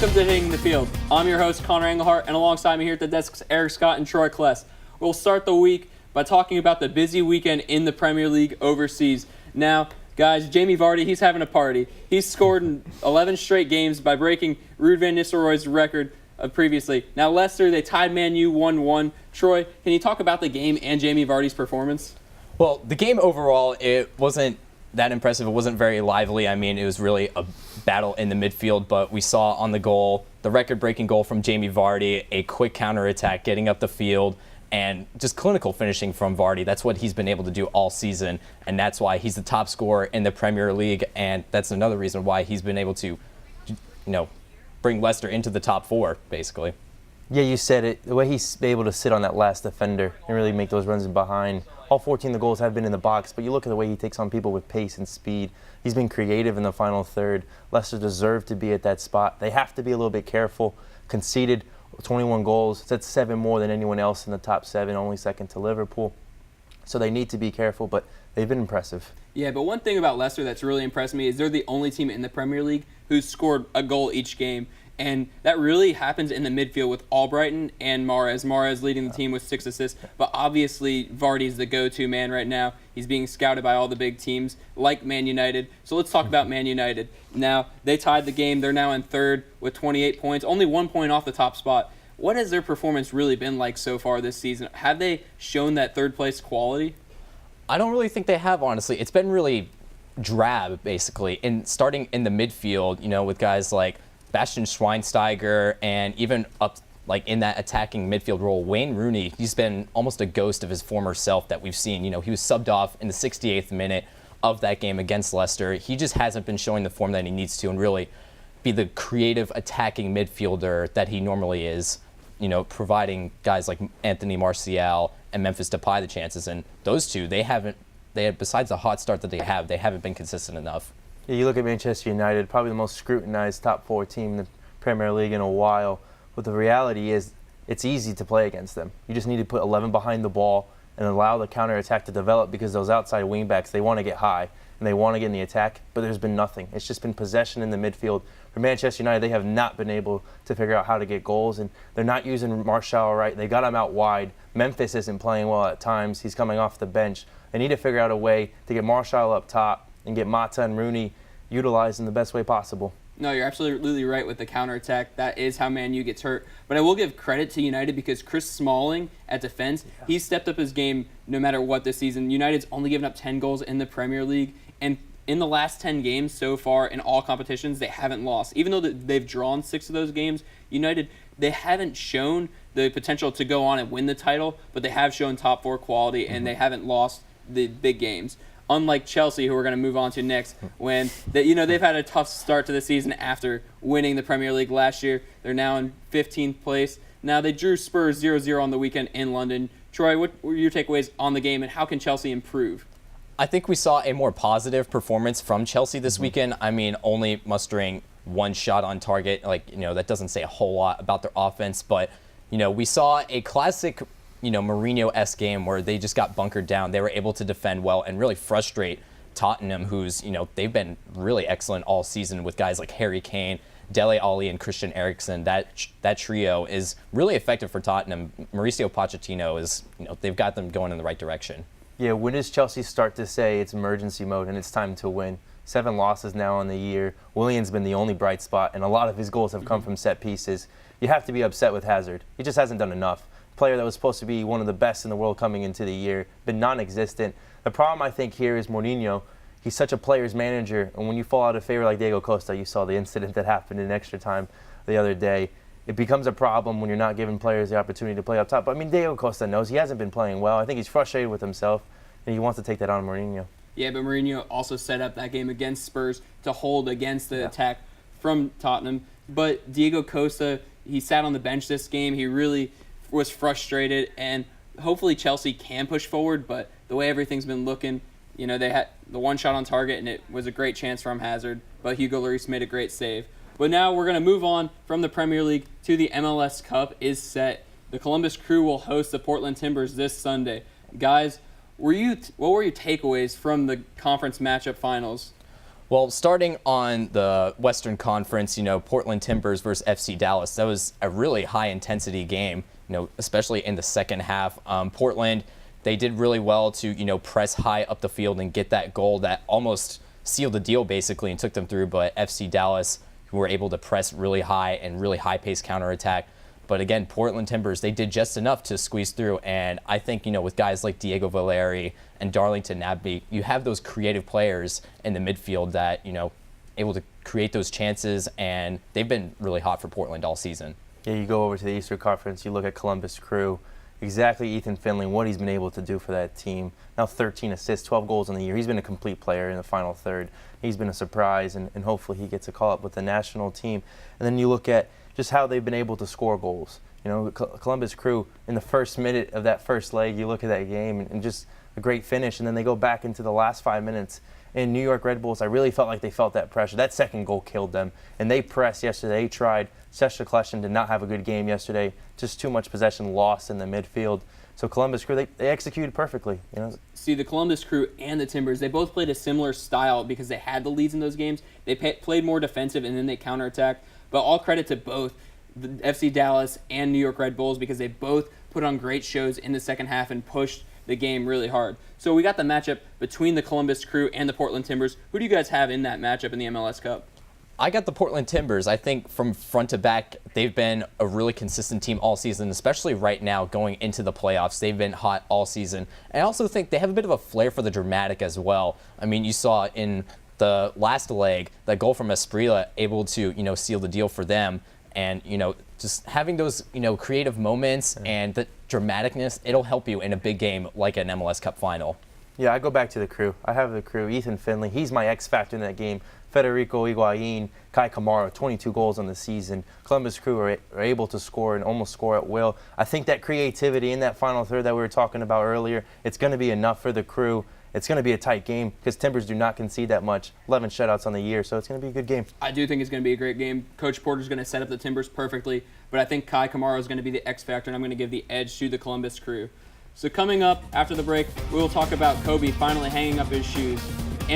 Welcome to Hitting the Field. I'm your host, Connor Engelhart, and alongside me here at the desks, Eric Scott and Troy Kless. We'll start the week by talking about the busy weekend in the Premier League overseas. Now, guys, Jamie Vardy, he's having a party. He's scored in 11 straight games by breaking Ruud van Nistelrooy's record previously. Now, Leicester, they tied Man U 1-1. Troy, can you talk about the game and Jamie Vardy's performance? Well, the game overall, it wasn't that impressive. It wasn't very lively. I mean, it was really a battle in the midfield, but we saw on the goal, the record-breaking goal from Jamie Vardy, a quick counterattack getting up the field, and just clinical finishing from Vardy. That's what he's been able to do all season, and that's why he's the top scorer in the Premier League, and that's another reason why he's been able to, bring Leicester into the top four, basically. Yeah, you said it. The way he's able to sit on that last defender and really make those runs in behind. All 14 of the goals have been in the box, but you look at the way he takes on people with pace and speed. He's been creative in the final third. Leicester deserve to be at that spot. They have to be a little bit careful. Conceded 21 goals. That's 7 more than anyone else in the top 7, only second to Liverpool. So they need to be careful, but they've been impressive. Yeah, but one thing about Leicester that's really impressed me is they're the only team in the Premier League who's scored a goal each game. And that really happens in the midfield with Albrighton and Mahrez. Mahrez leading the team with 6 assists. But obviously, Vardy's the go-to man right now. He's being scouted by all the big teams, like Man United. So let's talk about Man United. Now, they tied the game. They're now in third with 28 points, only 1 point off the top spot. What has their performance really been like so far this season? Have they shown that third-place quality? I don't really think they have, honestly. It's been really drab, basically. Starting in the midfield, with guys like Bastian Schweinsteiger, and even up in that attacking midfield role, Wayne Rooney, he's been almost a ghost of his former self that we've seen. He was subbed off in the 68th minute of that game against Leicester. He just hasn't been showing the form that he needs to and really be the creative attacking midfielder that he normally is, providing guys like Anthony Martial and Memphis Depay the chances. And those two, besides the hot start that they haven't been consistent enough. Yeah, you look at Manchester United, probably the most scrutinized top 4 team in the Premier League in a while. But the reality is it's easy to play against them. You just need to put 11 behind the ball and allow the counterattack to develop, because those outside wingbacks, they want to get high and they want to get in the attack, but there's been nothing. It's just been possession in the midfield. For Manchester United, they have not been able to figure out how to get goals, and they're not using Martial right. They got him out wide. Memphis isn't playing well at times. He's coming off the bench. They need to figure out a way to get Martial up top and get Mata and Rooney utilized in the best way possible. No, you're absolutely right with the counterattack. That is how Man U gets hurt. But I will give credit to United, because Chris Smalling at defense, he's stepped up his game no matter what this season. United's only given up 10 goals in the Premier League, and in the last 10 games so far in all competitions, they haven't lost. Even though they've drawn 6 of those games, United, they haven't shown the potential to go on and win the title, but they have shown top 4 quality, and they haven't lost the big games. Unlike Chelsea, who we're going to move on to next, when they've had a tough start to the season after winning the Premier League last year. They're now in 15th place. Now, they drew Spurs 0-0 on the weekend in London. Troy, what were your takeaways on the game, and how can Chelsea improve? I think we saw a more positive performance from Chelsea this weekend. I mean, only mustering 1 shot on target. That doesn't say a whole lot about their offense, but, we saw a classic Mourinho-esque game where they just got bunkered down. They were able to defend well and really frustrate Tottenham, who's, they've been really excellent all season with guys like Harry Kane, Dele Alli, and Christian Eriksen. That trio is really effective for Tottenham. Mauricio Pochettino is, they've got them going in the right direction. Yeah, when does Chelsea start to say it's emergency mode and it's time to win? 7 losses now on the year. Willian's been the only bright spot, and a lot of his goals have come from set pieces. You have to be upset with Hazard. He just hasn't done enough. Player that was supposed to be one of the best in the world coming into the year, been non-existent. The problem, I think, here is Mourinho. He's such a player's manager, and when you fall out of favor like Diego Costa, you saw the incident that happened in extra time the other day, it becomes a problem when you're not giving players the opportunity to play up top. But I mean, Diego Costa knows he hasn't been playing well. I think he's frustrated with himself, and he wants to take that on Mourinho. Yeah, but Mourinho also set up that game against Spurs to hold against the attack from Tottenham. But Diego Costa, he sat on the bench this game. He really was frustrated, and hopefully Chelsea can push forward, but the way everything's been looking, they had the 1 shot on target, and it was a great chance from Hazard, but Hugo Lloris made a great save. But now we're going to move on from the Premier League to the MLS Cup is set. The Columbus Crew will host the Portland Timbers this Sunday. Guys, what were your takeaways from the conference matchup finals? Well, starting on the Western Conference, Portland Timbers versus FC Dallas, that was a really high-intensity game, especially in the second half. Portland, they did really well to, press high up the field and get that goal that almost sealed the deal, basically, and took them through. But FC Dallas, who were able to press really high and really high-paced counterattack. But again, Portland Timbers, they did just enough to squeeze through. And I think, with guys like Diego Valeri and Darlington Nagbe, you have those creative players in the midfield that, able to create those chances. And they've been really hot for Portland all season. Yeah, you go over to the Eastern Conference, you look at Columbus Crew, exactly Ethan Finley, what he's been able to do for that team. Now 13 assists, 12 goals in the year. He's been a complete player in the final third. He's been a surprise, and hopefully he gets a call up with the national team. And then you look at just how they've been able to score goals. Columbus Crew, in the first minute of that first leg, you look at that game and just a great finish, and then they go back into the last 5 minutes. In New York Red Bulls, I really felt like they felt that pressure. That second goal killed them, and they pressed yesterday. They tried. Sesha Kleshin did not have a good game yesterday. Just too much possession lost in the midfield. So Columbus Crew, they executed perfectly. See, the Columbus Crew and the Timbers, they both played a similar style because they had the leads in those games. They played more defensive, and then they counterattacked. But all credit to both the FC Dallas and New York Red Bulls because they both put on great shows in the second half and pushed the game really hard. So we got the matchup between the Columbus Crew and the Portland Timbers. Who do you guys have in that matchup in the MLS Cup? I got the Portland Timbers. I think from front to back, they've been a really consistent team all season, especially right now going into the playoffs. They've been hot all season. I also think they have a bit of a flair for the dramatic as well. I mean, you saw in the last leg, that goal from Esprilla able to, seal the deal for them. And, just having those, creative moments and the dramaticness, it'll help you in a big game like an MLS Cup final. Yeah, I go back to the Crew. I have the Crew. Ethan Finley, he's my X factor in that game. Federico Higuain, Kai Kamara, 22 goals on the season. Columbus Crew are able to score and almost score at will. I think that creativity in that final third that we were talking about earlier, it's going to be enough for the Crew. It's going to be a tight game because Timbers do not concede that much. 11 shutouts on the year, so it's going to be a good game. I do think it's going to be a great game. Coach Porter's going to set up the Timbers perfectly, but I think Kai Kamara is going to be the X factor, and I'm going to give the edge to the Columbus Crew. So coming up after the break, we will talk about Kobe finally hanging up his shoes.